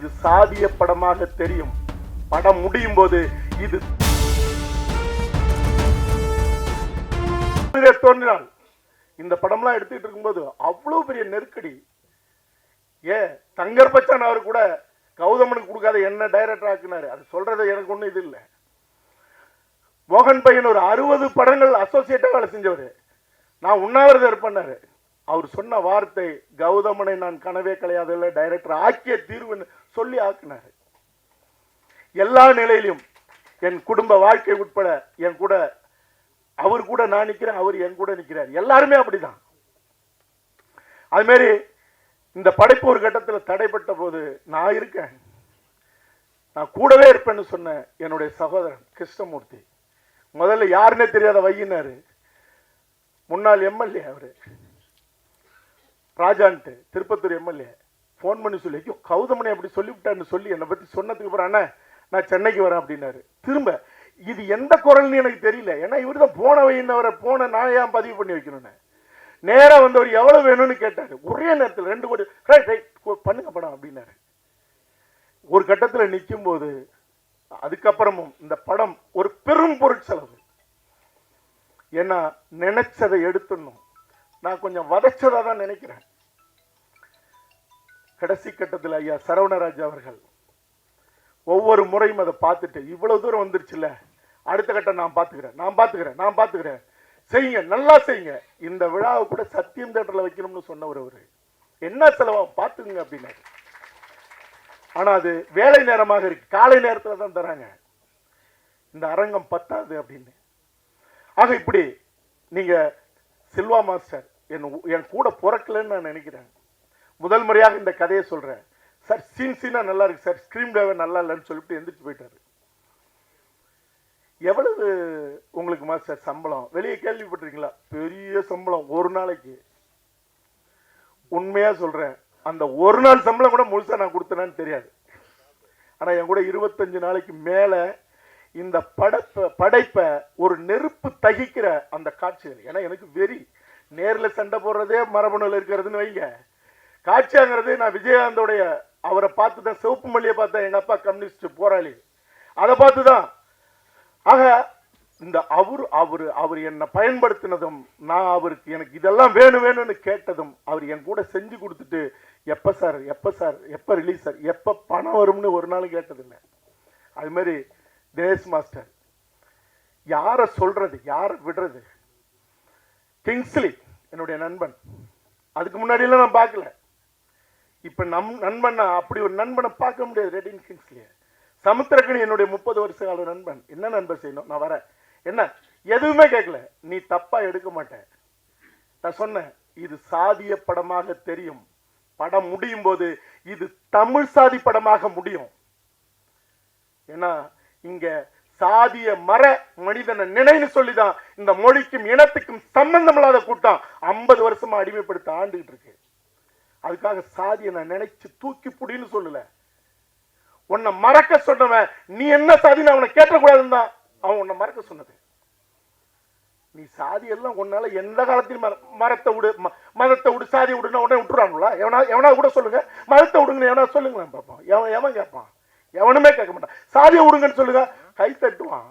இது சாதிய படமாக தெரியும். படம் முடியும் போது இது தோன்றினால் இந்த படம்லாம் எடுத்துட்டு இருக்கும்போது அவ்வளவு பெரிய நெருக்கடி. தங்கர் பச்சான் அவர் கூட கௌதமனுக்கு கொடுக்காத என்ன டைரக்டர் ஆக்குனாரு. அது சொல்றது எனக்கு ஒண்ணு இது இல்லை. மோகன் பையன் ஒரு 60 படங்கள் அசோசியேட்டா வேலை செஞ்சவர். நான் உண்ணாவிரதம் இருப்பேன்னாரு. அவர் சொன்ன வார்த்தை, கௌதமனை நான் கனவே கலையாத டைரக்டர் ஆக்கிய தீர்வுன்னு சொல்லி ஆக்குனாரு. எல்லா நிலையிலும் என் குடும்ப வாழ்க்கை உட்பட என் கூட அவர் கூட நான் நிற்கிறேன், அவர் என் கூட நிற்கிறார். எல்லாருமே அப்படிதான். அது மாதிரி இந்த படைப்பு ஒரு கட்டத்தில் தடைப்பட்ட போது நான் இருக்கேன், நான் கூடவே இருப்பேன்னு சொன்ன என்னுடைய சகோதரன் கிருஷ்ணமூர்த்தி, முதல்ல யாருன்னே தெரியாத வையினாரு. முன்னாள் எம்எல்ஏ அவரு ராஜான்ட்டு, திருப்பத்தூர் எம்எல்ஏ. ஃபோன் பண்ணி சொல்லி கௌதமனை அப்படி சொல்லிவிட்டான்னு சொல்லி என்னை பற்றி சொன்னதுக்கு அப்புறம் அண்ணா நான் சென்னைக்கு வரேன் அப்படின்னாரு. திரும்ப இது எந்த குரல்னு எனக்கு தெரியல. ஏன்னா இவர் தான் போன வையினவரை போன நான் ஏன் பதிவு பண்ணி வைக்கணும்னு நேராக வந்தவர் எவ்வளவு வேணும்னு கேட்டாரு. ஒரே நேரத்தில் 2 கோடி ரைட் பண்ணுங்க படம் அப்படின்னாரு. ஒரு கட்டத்தில் நிற்கும் போது அதுக்கப்புறமும் இந்த படம் ஒரு பெரும் பொருட்செலவு. ஏன்னா நினைச்சதை எடுத்துடணும். நான் கொஞ்சம் வதச்சதா தான் நினைக்கிறேன். கடைசி கட்டத்தில் ஐயா சரவணராஜ் அவர்கள் ஒவ்வொரு முறையும் அதை பார்த்துட்டு இவ்வளவு தூரம் வந்துருச்சுல்ல, அடுத்த கட்டம் நான் பார்த்துக்கிறேன் செய்யுங்க, நல்லா செய்யுங்க. இந்த விழாவை கூட சத்தியம் தேட்டர்ல வைக்கணும்னு சொன்னவர் அவரு. என்ன செலவா பார்த்துங்க அப்படின்னாரு. ஆனா அது வேலை நேரமாக இருக்கு, காலை நேரத்தில் தான் தராங்க, இந்த அரங்கம் பத்தாது அப்படின்னு. ஆக இப்படி நீங்க சில்வா மாஸ்டர் என் கூட பிறக்கலன்னு நான் நினைக்கிறேன். முதல் முறையாக இந்த கதையை சொல்றேன். சார் சீனா நல்லா இருக்கு சார், ஸ்கிரீன் பிளே நல்லா இல்லைன்னு சொல்லிட்டு எந்திரிச்சு போயிட்டாரு. எவ்வளவு உங்களுக்கு மாஸ்டர் சம்பளம்? வெளியே கேள்விப்பட்டிருக்கீங்களா? பெரிய சம்பளம் ஒரு நாளைக்கு. உண்மையா சொல்றேன், அந்த ஒரு நாள் சம்பளம் கூட முழுசா நான் கொடுத்தேனான்னு தெரியாது. ஆனா என் கூட 25 நாளைக்கு மேல இந்த படைப்பை ஒரு நெருப்பு தகிக்கிற அந்த காட்சிகள். ஏன்னா எனக்கு வெறி. நேரில் சண்டை போடுறதே மரபணுல இருக்கிறதுன்னு வைங்க, காட்சியாங்கிறது நான் விஜயகாந்தோடைய அவரை பார்த்து தான், சிவப்பு மல்லியை பார்த்தா எங்க அப்பா கம்யூனிஸ்ட் போராளி, அதை பார்த்து தான். ஆக இந்த அவர் என்னை பயன்படுத்தினதும், நான் அவருக்கு எனக்கு இதெல்லாம் வேணும்னு கேட்டதும், அவர் என் கூட செஞ்சு கொடுத்துட்டு எப்ப சார் எப்ப ரிலீஸ் சார், எப்ப பணம் வரும்னு ஒரு நாளும் கேட்டதில்லை. அது மாதிரி தினேஷ் மாஸ்டர், யாரை சொல்றது யாரை விடுறது? கிங்ஸ்லி என்னுடைய நண்பன், அதுக்கு முன்னாடியெல்லாம் நான் பார்க்கல. இப்ப நண்பன் அப்படி ஒரு நண்பனை பார்க்க முடியாது. ரெடின் கிங்ஸ்லி. சமுத்திரக்கணி என்னுடைய 30 வருஷ கால நண்பன். என்ன நண்பன் செய்யணும், நான் வரேன், என்ன எதுவுமே கேட்கல. நீ தப்பா எடுக்க மாட்டேன். நான் சொன்னேன், இது சாதிய படமாக தெரியும், படம் முடியும் போது இது தமிழ் சாதி படமாக முடியும். ஏன்னா இங்க சாதிய மனிதனை நினைன்னு சொல்லிதான் இந்த மொழிக்கும் இனத்துக்கும் சம்பந்தம் இல்லாத கூட்டம் 50 வருஷமா அடிமைப்படுத்த ஆண்டுகிட்டு இருக்கு. அதுக்காக சாதியை நான் நினைச்சு தூக்கி புடின்னு சொல்லல. உன்னை மறக்க சொன்னவன் நீ என்ன சாதின்னு அவனை கேட்டக்கூடாதுன்னு தான் அவன் உன்னை மறக்க சொன்னது. நீ சாதி எல்லாம் உன்னால எந்த காலத்திலும் மதத்தை விடு சாதியை விடுன்னா உடனே விட்டுறாங்களா? எவனா கூட சொல்லுங்க, மதத்தை விடுங்க எவனா சொல்லுங்க பார்ப்போம். எவன் கேட்பான்? எவனுமே கேட்க மாட்டான். சாதியை விடுங்கன்னு சொல்லுங்க, கை தட்டுவான்.